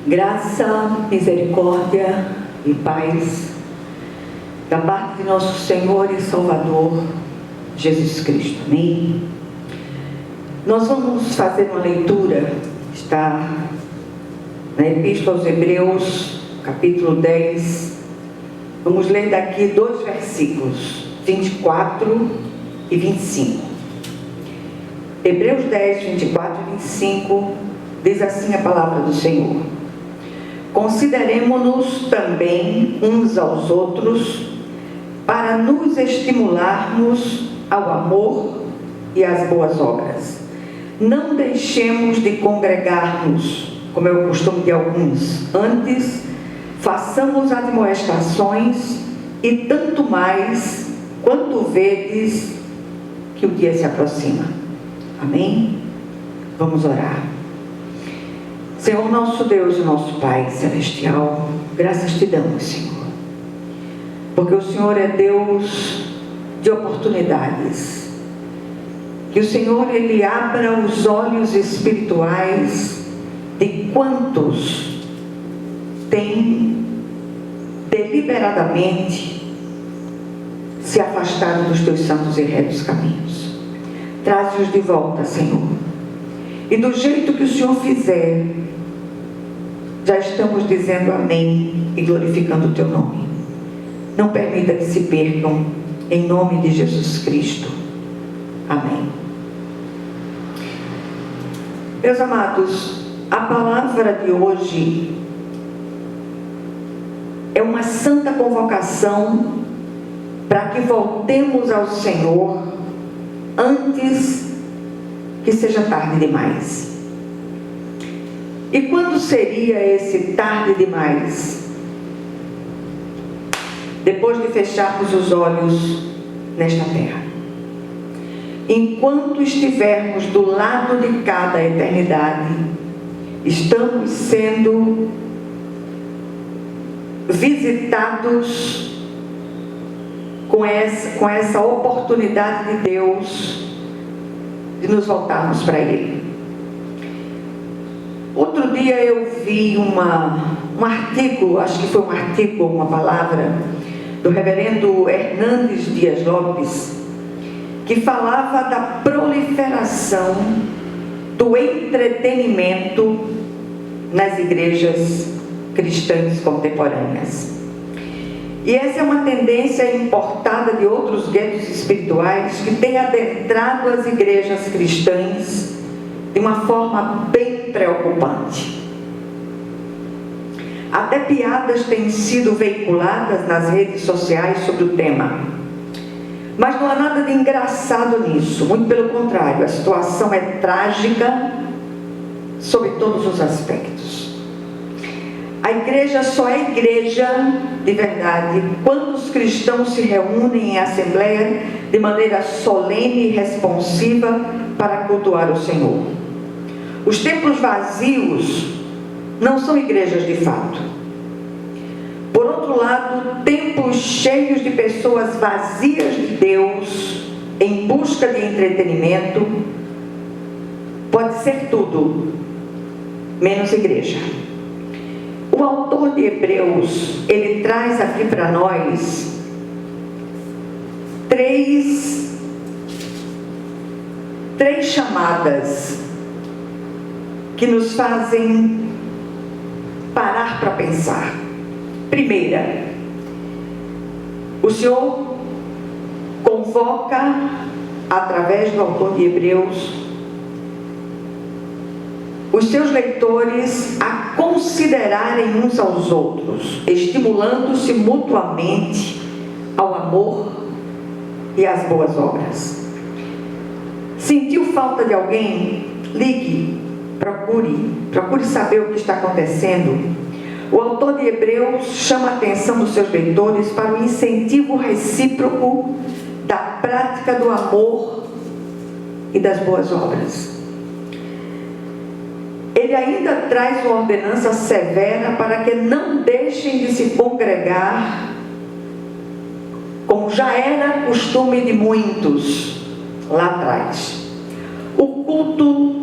Graça, misericórdia e paz da parte de nosso Senhor e Salvador Jesus Cristo. Amém? Nós vamos fazer uma leitura, está na Epístola aos Hebreus, capítulo 10. Vamos ler daqui 2 versículos, 24 e 25. Hebreus 10, 24 e 25, diz assim a palavra do Senhor: consideremo-nos também uns aos outros, para nos estimularmos ao amor e às boas obras. Não deixemos de congregar-nos, como é o costume de alguns. Antes, façamos admoestações, e tanto mais, quanto vedes que o dia se aproxima. Amém? Vamos orar. Senhor, nosso Deus e nosso Pai Celestial, graças te damos, Senhor, porque o Senhor é Deus de oportunidades. Que o Senhor, Ele abra os olhos espirituais de quantos têm deliberadamente se afastado dos teus santos e retos caminhos. Traze-os de volta, Senhor, e do jeito que o Senhor fizer, já estamos dizendo amém e glorificando o teu nome. Não permita que se percam, em nome de Jesus Cristo. Amém. Meus amados, a palavra de hoje é uma santa convocação para que voltemos ao Senhor antes que seja tarde demais. E quando seria esse tarde demais? Depois de fecharmos os olhos nesta terra. Enquanto estivermos do lado de cada eternidade, estamos sendo visitados com essa oportunidade de Deus de nos voltarmos para Ele. Outro dia eu vi um artigo, acho que foi um artigo ou uma palavra, do reverendo Hernandes Dias Lopes, que falava da proliferação do entretenimento nas igrejas cristãs contemporâneas. E essa é uma tendência importada de outros guetos espirituais que têm adentrado as igrejas cristãs de uma forma bem preocupante. Até piadas têm sido veiculadas nas redes sociais sobre o tema. Mas não há nada de engraçado nisso, muito pelo contrário, a situação é trágica sob todos os aspectos. A igreja só é igreja de verdade quando os cristãos se reúnem em assembleia de maneira solene e responsiva para cultuar o Senhor. Os templos vazios não são igrejas de fato. Por outro lado, templos cheios de pessoas vazias de Deus, em busca de entretenimento, pode ser tudo, menos igreja. O autor de Hebreus, ele traz aqui para nós três chamadas que nos fazem parar para pensar. Primeira, o Senhor convoca, através do autor de Hebreus, os seus leitores a considerarem uns aos outros, estimulando-se mutuamente ao amor e às boas obras. Sentiu falta de alguém? Ligue, procure saber o que está acontecendo. O autor de Hebreus chama a atenção dos seus leitores para o incentivo recíproco da prática do amor e das boas obras. Ele ainda traz uma ordenança severa para que não deixem de se congregar, como já era costume de muitos lá atrás. O culto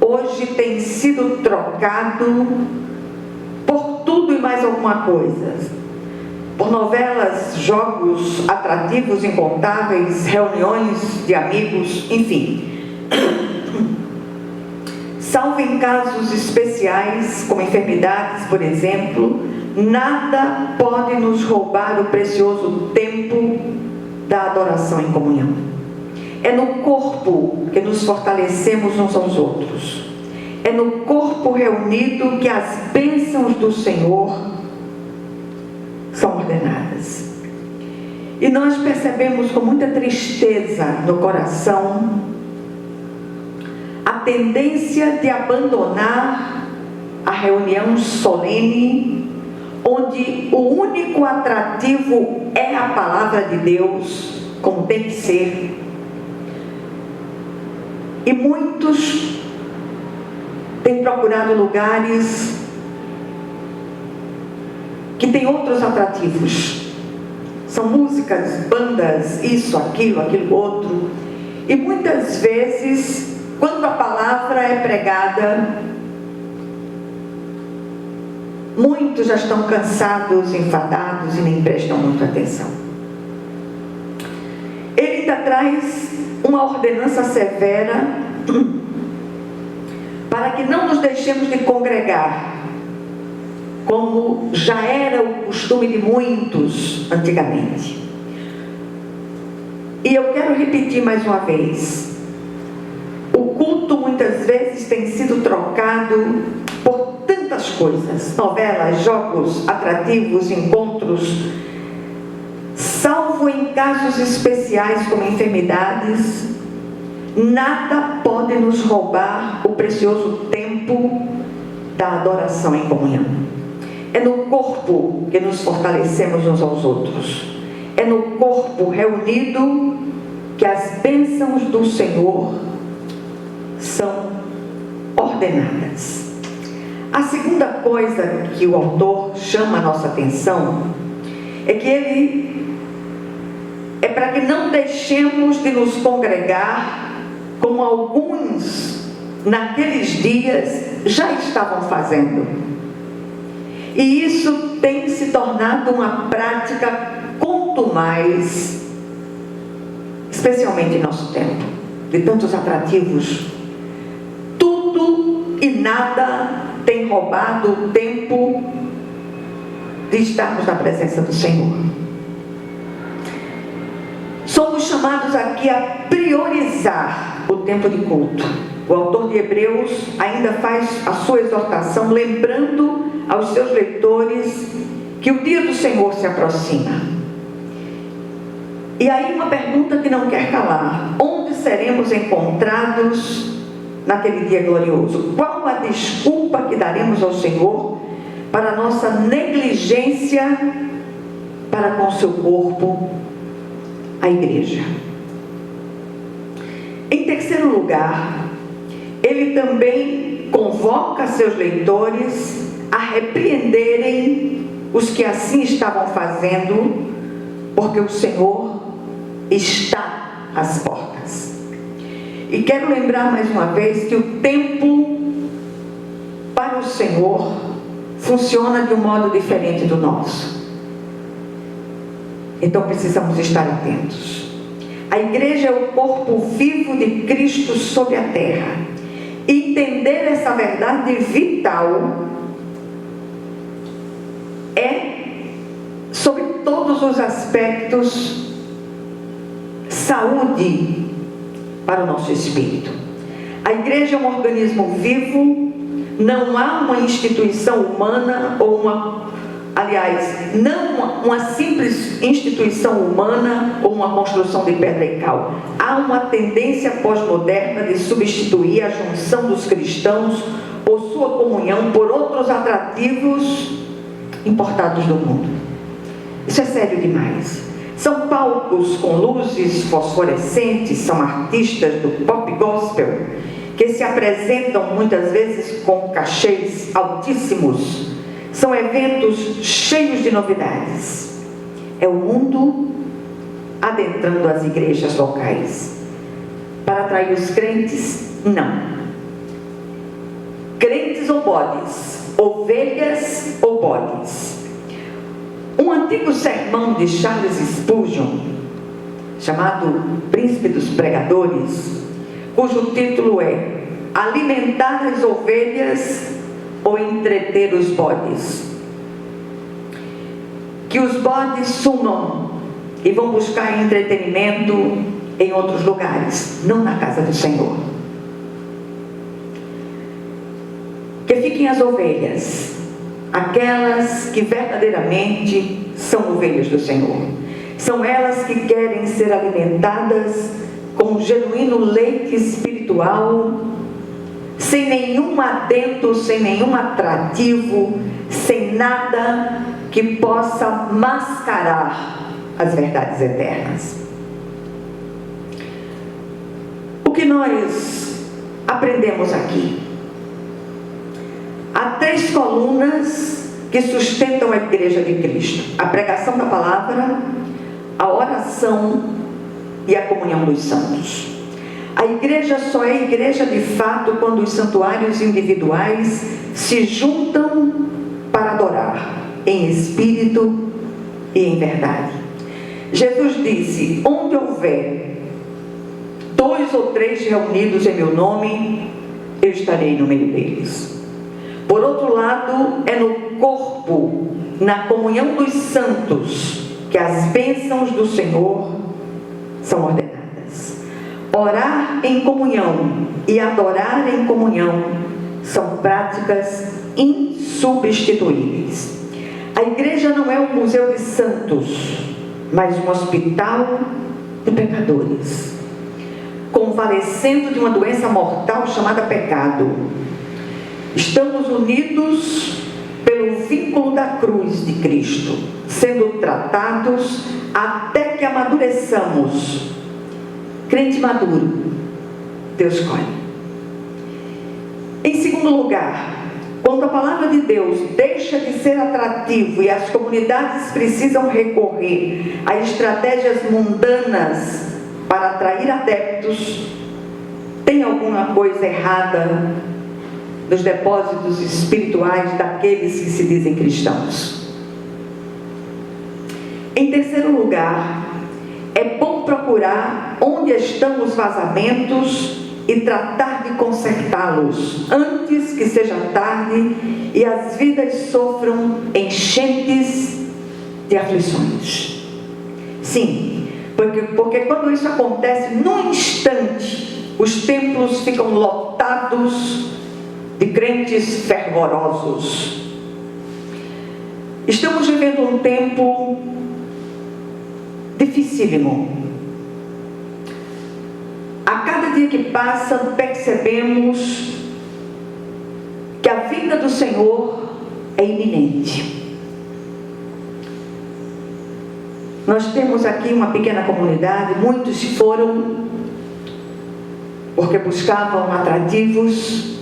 hoje hoje tem sido trocado por tudo e mais alguma coisa. Por novelas, jogos atrativos incontáveis, reuniões de amigos, enfim. Salvo em casos especiais, como enfermidades, por exemplo, nada pode nos roubar o precioso tempo da adoração em comunhão. É no corpo que nos fortalecemos uns aos outros. É no corpo reunido que as bênçãos do Senhor são ordenadas. E nós percebemos com muita tristeza no coração a tendência de abandonar a reunião solene, onde o único atrativo é a palavra de Deus, como tem que ser. E muitos têm procurado lugares que têm outros atrativos. São músicas, bandas, isso, aquilo outro. E muitas vezes, quando a palavra é pregada, muitos já estão cansados, enfadados e nem prestam muita atenção. Ele ainda traz uma ordenança severa para que não nos deixemos de congregar, como já era o costume de muitos antigamente. E eu quero repetir mais uma vez: o culto muitas vezes tem sido trocado por tantas coisas, novelas, jogos atrativos, encontros, salvo em casos especiais como enfermidades. Nada pode nos roubar o precioso tempo da adoração em comunhão. É no corpo que nos fortalecemos uns aos outros. É no corpo reunido que as bênçãos do Senhor são ordenadas. A segunda coisa que o autor chama a nossa atenção é que ele é para que não deixemos de nos congregar como alguns naqueles dias já estavam fazendo. E isso tem se tornado uma prática quanto mais, especialmente em nosso tempo, de tantos atrativos. Tudo e nada tem roubado o tempo de estarmos na presença do Senhor. Somos chamados aqui a priorizar o tempo de culto. O autor de Hebreus ainda faz a sua exortação, lembrando aos seus leitores que o dia do Senhor se aproxima. E aí uma pergunta que não quer calar: onde seremos encontrados naquele dia glorioso? Qual a desculpa que daremos ao Senhor para a nossa negligência para com o seu corpo, a igreja? Em terceiro lugar, ele também convoca seus leitores a repreenderem os que assim estavam fazendo, porque o Senhor está às portas. E quero lembrar mais uma vez que o tempo para o Senhor funciona de um modo diferente do nosso. Então precisamos estar atentos. A igreja é o corpo vivo de Cristo sobre a terra. E entender essa verdade vital é, sobre todos os aspectos, saúde para o nosso espírito. A igreja é um organismo vivo, não há uma instituição humana ou não uma simples instituição humana ou uma construção de pedra e cal. Há uma tendência pós-moderna de substituir a junção dos cristãos ou sua comunhão por outros atrativos importados do mundo. Isso é sério demais. São palcos com luzes fosforescentes, são artistas do pop gospel que se apresentam muitas vezes com cachês altíssimos. São eventos cheios de novidades. É o mundo adentrando as igrejas locais. Para atrair os crentes? Não. crentes ou bodes, ovelhas ou bodes. Um antigo sermão de Charles Spurgeon, chamado Príncipe dos Pregadores, cujo título é Alimentar as ovelhas ou entreter os bodes. Que os bodes sumam e vão buscar entretenimento em outros lugares, não na casa do Senhor. Que fiquem as ovelhas, aquelas que verdadeiramente são ovelhas do Senhor. São elas que querem ser alimentadas com um genuíno leite espiritual, sem nenhum adendo, sem nenhum atrativo, sem nada que possa mascarar as verdades eternas. O que nós aprendemos aqui? Há 3 colunas que sustentam a Igreja de Cristo: a pregação da palavra, a oração e a comunhão dos santos. A igreja só é igreja de fato quando os santuários individuais se juntam para adorar em espírito e em verdade. Jesus disse: onde houver 2 ou 3 reunidos em meu nome, eu estarei no meio deles. Por outro lado, é no corpo, na comunhão dos santos, que as bênçãos do Senhor são ordenadas. Orar em comunhão e adorar em comunhão são práticas insubstituíveis. A igreja não é um museu de santos, mas um hospital de pecadores, convalescendo de uma doença mortal chamada pecado. Estamos unidos pelo vínculo da cruz de Cristo, sendo tratados até que amadureçamos. Crente maduro, Deus escolhe. Em segundo lugar, quando a palavra de Deus deixa de ser atrativo e as comunidades precisam recorrer a estratégias mundanas para atrair adeptos, tem alguma coisa errada nos depósitos espirituais daqueles que se dizem cristãos. Em terceiro lugar, é bom procurar onde estão os vazamentos e tratar de consertá-los antes que seja tarde e as vidas sofram enchentes de aflições. Sim, porque quando isso acontece, num instante, os templos ficam lotados de crentes fervorosos. Estamos vivendo um tempo dificílimo. A cada dia que passa, percebemos que a vinda do Senhor é iminente. Nós temos aqui uma pequena comunidade, muitos foram porque buscavam atrativos,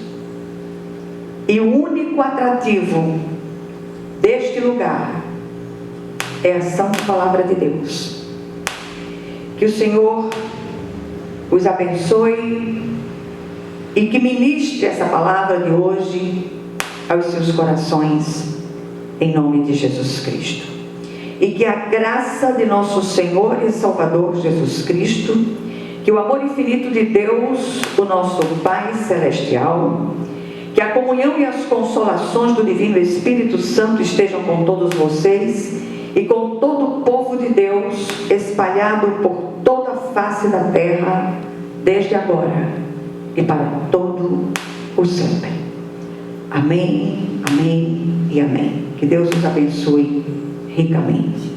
e o único atrativo deste lugar é a santa palavra de Deus. Que o Senhor os abençoe e que ministre essa palavra de hoje aos seus corações, em nome de Jesus Cristo. E que a graça de nosso Senhor e Salvador Jesus Cristo, que o amor infinito de Deus, o nosso Pai Celestial, que a comunhão e as consolações do Divino Espírito Santo estejam com todos vocês e com todo o povo de Deus espalhado por toda a face da terra, desde agora e para todo o sempre. Amém, amém e amém. Que Deus os abençoe ricamente.